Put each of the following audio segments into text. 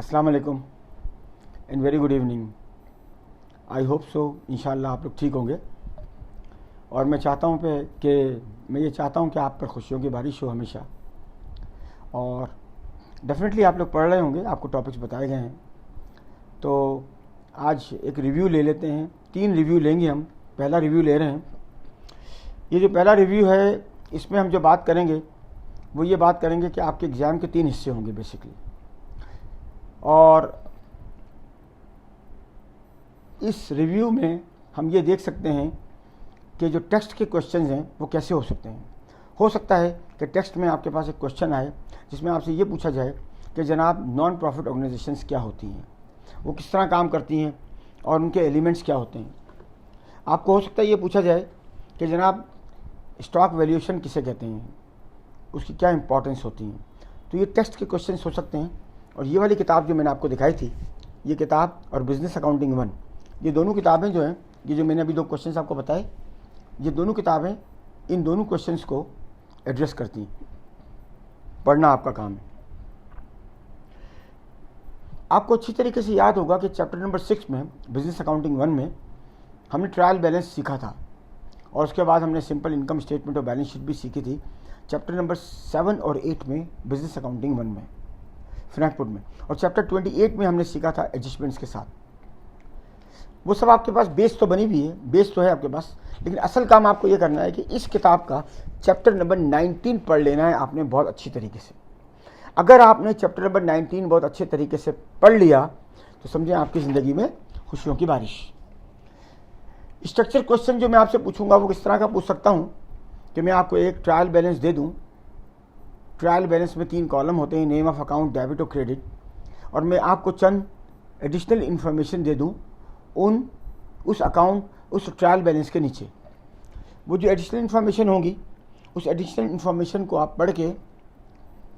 अस्सलाम वालेकुम and very good evening. I hope so इंशाल्लाह आप लोग ठीक होंगे। और मैं चाहता हूँ मैं ये चाहता हूँ कि आप पर खुशियों की बारिश हो हमेशा। और डेफिनेटली आप लोग पढ़ रहे होंगे, आपको टॉपिक्स बताए गए हैं। तो आज एक रिव्यू ले लेते हैं, 3 रिव्यू लेंगे हम। पहला रिव्यू ले रहे हैं। ये जो पहला रिव्यू है इसमें हम जो बात करेंगे वो ये बात करेंगे कि आपके एग्ज़ाम के 3 हिस्से होंगे बेसिकली। और इस रिव्यू में हम ये देख सकते हैं कि जो टेक्स्ट के क्वेश्चंस हैं वो कैसे हो सकते हैं। हो सकता है कि टेक्स्ट में आपके पास एक क्वेश्चन आए जिसमें आपसे ये पूछा जाए कि जनाब नॉन प्रॉफिट ऑर्गेनाइजेशंस क्या होती हैं, वो किस तरह काम करती हैं और उनके एलिमेंट्स क्या होते हैं। आपको हो सकता है ये पूछा जाए कि जनाब स्टॉक वैल्यूएशन किसे कहते हैं, उसकी क्या इंपॉर्टेंस होती हैं। तो ये टेक्स्ट के क्वेश्चन हो सकते हैं। और ये वाली किताब जो मैंने आपको दिखाई थी, ये किताब और बिजनेस अकाउंटिंग 1, ये दोनों किताबें जो हैं, ये जो मैंने अभी 2 क्वेश्चंस आपको बताए, ये दोनों किताबें इन दोनों क्वेश्चंस को एड्रेस करती हैं। पढ़ना आपका काम है। आपको अच्छी तरीके से याद होगा कि चैप्टर नंबर 6 में, बिजनेस अकाउंटिंग 1 में, हमने ट्रायल बैलेंस सीखा था और उसके बाद हमने सिंपल इनकम स्टेटमेंट और बैलेंस शीट भी सीखी थी चैप्टर नंबर 7 और 8 में, बिजनेस अकाउंटिंग 1 में, फ्रैंकफर्ट में। और चैप्टर 28 में हमने सीखा था एडजस्टमेंट्स के साथ। वो सब आपके पास बेस तो बनी हुई है, बेस तो है आपके पास, लेकिन असल काम आपको ये करना है कि इस किताब का चैप्टर नंबर 19 पढ़ लेना है आपने बहुत अच्छी तरीके से। अगर आपने चैप्टर नंबर 19 बहुत अच्छे तरीके से पढ़ लिया तो समझें आपकी ज़िंदगी में खुशियों की बारिश। स्ट्रक्चर क्वेश्चन जो मैं आपसे पूछूंगा वो किस तरह का पूछ सकता हूँ कि मैं आपको एक ट्रायल बैलेंस दे दूँ। ट्रायल बैलेंस में 3 कॉलम होते हैं, नेम ऑफ अकाउंट, डेबिट और क्रेडिट, और मैं आपको चंद एडिशनल इन्फॉर्मेशन दे दूँ उस अकाउंट, उस ट्रायल बैलेंस के नीचे। वो जो एडिशनल इन्फॉर्मेशन होगी, उस एडिशनल इन्फॉर्मेशन को आप पढ़ के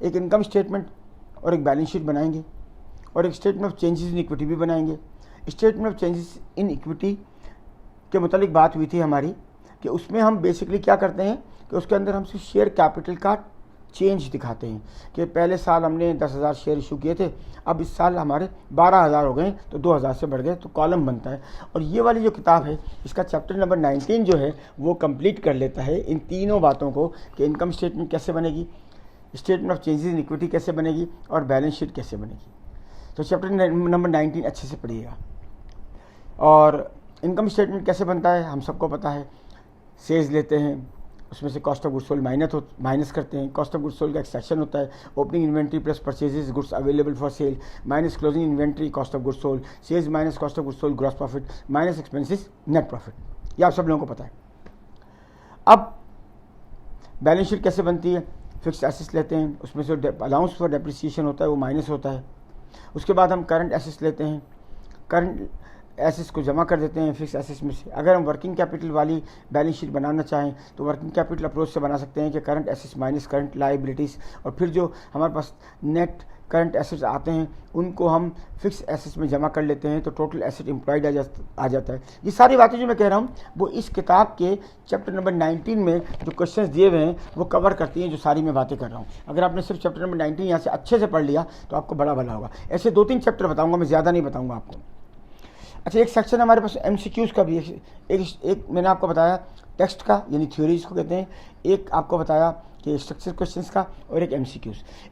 एक इनकम स्टेटमेंट और एक बैलेंस शीट बनाएंगे और एक statement of changes in equity भी बनाएंगे। Statement of changes in equity के मुतालिक बात हुई थी हमारी कि उसमें हम बेसिकली क्या करते हैं कि उसके अंदर हम सिर्फ शेयर कैपिटल का चेंज दिखाते हैं कि पहले साल हमने 10,000 शेयर इशू किए थे, अब इस साल हमारे 12,000 हो गए तो 2,000 से बढ़ गए, तो कॉलम बनता है। और ये वाली जो किताब है इसका चैप्टर नंबर 19 जो है वो कंप्लीट कर लेता है इन तीनों बातों को कि इनकम स्टेटमेंट कैसे बनेगी, statement of changes in equity कैसे बनेगी और बैलेंस शीट कैसे बनेगी। तो चैप्टर नंबर 19 अच्छे से पढ़िएगा। और इनकम स्टेटमेंट कैसे बनता है हम सबको पता है। सेल्स लेते हैं, उसमें से cost of goods sold minus करते हैं। कॉस्ट ऑफ गुड्स सोल्ड का एक सेक्शन होता है, opening inventory plus purchases goods available for sale minus closing inventory cost of goods sold, sales minus cost of goods sold gross profit minus expenses net profit. ये आप सब लोगों को पता है। अब बैलेंस शीट कैसे बनती है, फिक्स्ड एसेट्स लेते हैं, उसमें से अलाउंस फॉर डेप्रिसिएशन होता है वो माइनस होता है। उसके बाद हम करंट एसेट्स लेते हैं, करंट एसेट्स को जमा कर देते हैं फिक्स एसेट्स में से। अगर हम वर्किंग कैपिटल वाली बैलेंस शीट बनाना चाहें तो वर्किंग कैपिटल अप्रोच से बना सकते हैं कि current assets minus current liabilities, और फिर जो हमारे पास नेट करंट एसेट्स आते हैं उनको हम फिक्स एसेट्स में जमा कर लेते हैं, तो टोटल एसेट एम्प्लॉयड आ जाता है। ये सारी बातें जो मैं कह रहा हूँ वो इस किताब के चैप्टर नंबर 19 में जो क्वेश्चंस दिए हुए हैं वो कवर करती हैं, जो सारी मैं बातें कर रहा हूँ। अगर आपने सिर्फ चैप्टर नंबर 19 यहाँ से अच्छे से पढ़ लिया तो आपको बड़ा भला होगा। ऐसे 2-3 चैप्टर बताऊँगा मैं, ज़्यादा नहीं बताऊँगा आपको। अच्छा, एक सेक्शन हमारे पास MCQs का भी एक मैंने आपको बताया टेक्स्ट का, यानी थ्योरीज को कहते हैं, एक आपको बताया कि स्ट्रक्चर क्वेश्चंस का, और एक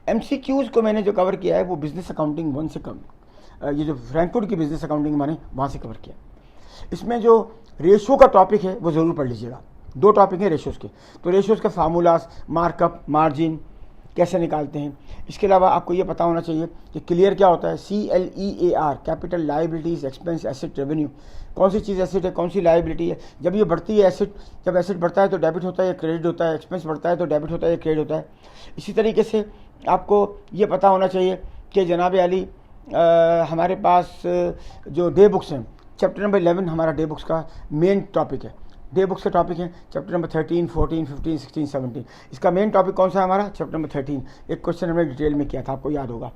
MCQs को मैंने जो कवर किया है वो बिजनेस अकाउंटिंग 1 से कम, ये जो फ्रैंकफर्ट की बिजनेस अकाउंटिंग माने वहाँ से कवर किया। इसमें जो रेशो का टॉपिक है वो ज़रूर पढ़ लीजिएगा। 2 टॉपिक हैं रेशोज़ के, तो रेशोज़ का फार्मूलाज, मार्कअप, मार्जिन कैसे निकालते हैं। इसके अलावा आपको ये पता होना चाहिए कि क्लियर क्या होता है, CLEAR, capital, liabilities, expense, asset, revenue. कौन सी चीज़ एसेट है, कौन सी लायबिलिटी है। जब ये बढ़ती है एसेट, जब एसेट बढ़ता है तो डेबिट होता है या क्रेडिट होता है, एक्सपेंस बढ़ता है तो डेबिट होता है या क्रेडिट होता है। इसी तरीके से आपको ये पता होना चाहिए कि जनाब अली हमारे पास जो डे बुक्स हैं, चैप्टर नंबर 11 हमारा डे बुक्स का मेन टॉपिक है। डे बुक्स का टॉपिक है चैप्टर नंबर 13, 14, 15, 16, 17। इसका मेन टॉपिक कौन सा है हमारा, चैप्टर नंबर 13। एक क्वेश्चन हमने डिटेल में किया था, आपको याद होगा।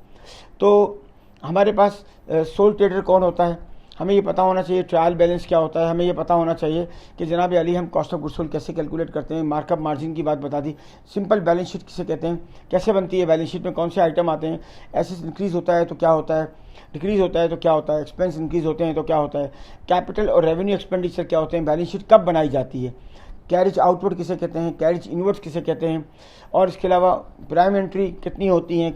तो हमारे पास सोल ट्रेडर कौन होता है, हमें ये पता होना चाहिए ट्रायल बैलेंस क्या होता है, हमें ये पता होना चाहिए कि जनाब अली हम कॉस्ट ऑफ गुड्स सोल्ड कैसे कैलकुलेट करते हैं, मार्कअप मार्जिन की बात बता दी, सिंपल बैलेंस शीट किसे कहते हैं, कैसे बनती है, बैलेंस शीट में कौन से आइटम आते हैं, एसेट्स इंक्रीज होता है तो क्या होता है, डिक्रीज होता है तो क्या होता है, एक्सपेंस इंक्रीज होते हैं तो क्या होता है, कैपिटल और रेवेन्यू एक्सपेंडिचर क्या होते हैं, बैलेंस शीट कब बनाई जाती है, कैरिज आउटवर्ड किसे कहते हैं, कैरिज इनवर्ड्स किसे कहते हैं, और इसके अलावा प्राइम एंट्री कितनी होती हैं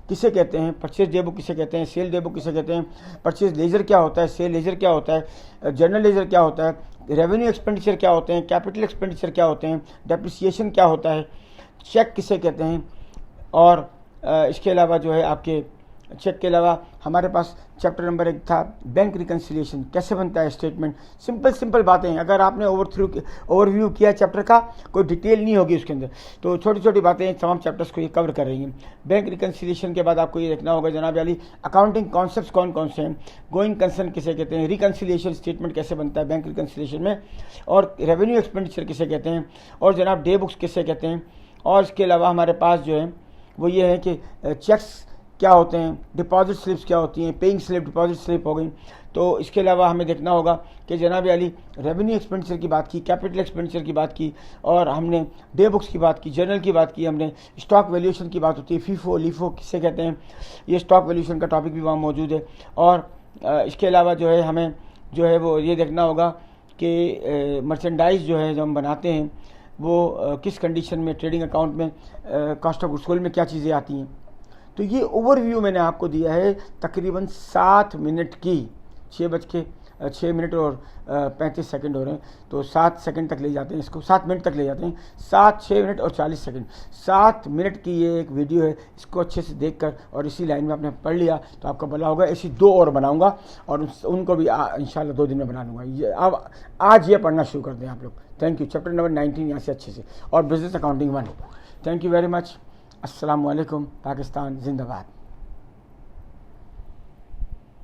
किसे कहते हैं, परचेज डे बुक किसे कहते हैं, सेल डे बुक किसे कहते हैं, परचेज लेजर क्या होता है, सेल लेजर क्या होता है, जर्नल लेजर क्या होता है, रेवेन्यू एक्सपेंडिचर क्या होते हैं, कैपिटल एक्सपेंडिचर क्या होते हैं, डेप्रिसिएशन क्या होता है, चेक किसे कहते हैं, और इसके अलावा जो है आपके चेक के अलावा हमारे पास चैप्टर नंबर 1 था बैंक रिकन्सिलिएशन, कैसे बनता है स्टेटमेंट, सिंपल बातें। अगर आपने ओवरव्यू किया चैप्टर का, कोई डिटेल नहीं होगी उसके अंदर, तो छोटी छोटी बातें तमाम चैप्टर्स को ये कवर कर रही हैं। बैंक रिकन्सिलिएशन के बाद आपको ये देखना होगा जनाब अली अकाउंटिंग कॉन्सेप्ट्स कौन कौन से हैं, गोइंग कंसर्न किसे कहते हैं, रिकन्सिलिएशन स्टेटमेंट कैसे बनता है बैंक रिकन्सिलिएशन में, और रेवेन्यू एक्सपेंडिचर किसे कहते हैं, और जनाब डे बुक्स किसे कहते हैं, और इसके अलावा हमारे पास जो है वो ये है कि चेक्स क्या होते हैं, डिपॉजिट स्लिप्स क्या होती हैं, पेइंग स्लिप डिपॉजिट स्लिप हो गई। तो इसके अलावा हमें देखना होगा कि जनाब अली रेवेन्यू एक्सपेंडिचर की बात की, कैपिटल एक्सपेंडिचर की बात की, और हमने डे बुक्स की बात की, जर्नल की बात की, हमने स्टॉक वैल्यूएशन की बात होती है, फीफो लीफो किसे कहते हैं, ये स्टॉक वैल्यूएशन का टॉपिक भी वहाँ मौजूद है। और इसके अलावा जो है हमें जो है वो ये देखना होगा कि मर्चेंडाइज जो है जो हम बनाते हैं वो किस कंडीशन में ट्रेडिंग अकाउंट में कॉस्ट ऑफ गुड्स सोल्ड में क्या चीज़ें आती हैं। तो ये ओवरव्यू मैंने आपको दिया है तकरीबन 7 मिनट की, 6 और 35 सेकंड हो रहे हैं, तो 7 सेकंड तक ले जाते हैं इसको, 7 मिनट तक ले जाते हैं, 6 मिनट और 40 सेकंड, 7 मिनट की ये एक वीडियो है। इसको अच्छे से देखकर और इसी लाइन में आपने पढ़ लिया तो आपका भला होगा। ऐसी 2 और बनाऊंगा और उनको भी इंशाल्लाह 2 दिन में बना लूँगा। ये अब आज ये पढ़ना शुरू कर दें आप लोग। Thank you. चैप्टर नंबर 19 यहाँ से अच्छे से, और business accounting 1। Thank you very much. अस्सलाम वालेकुम। पाकिस्तान जिंदाबाद।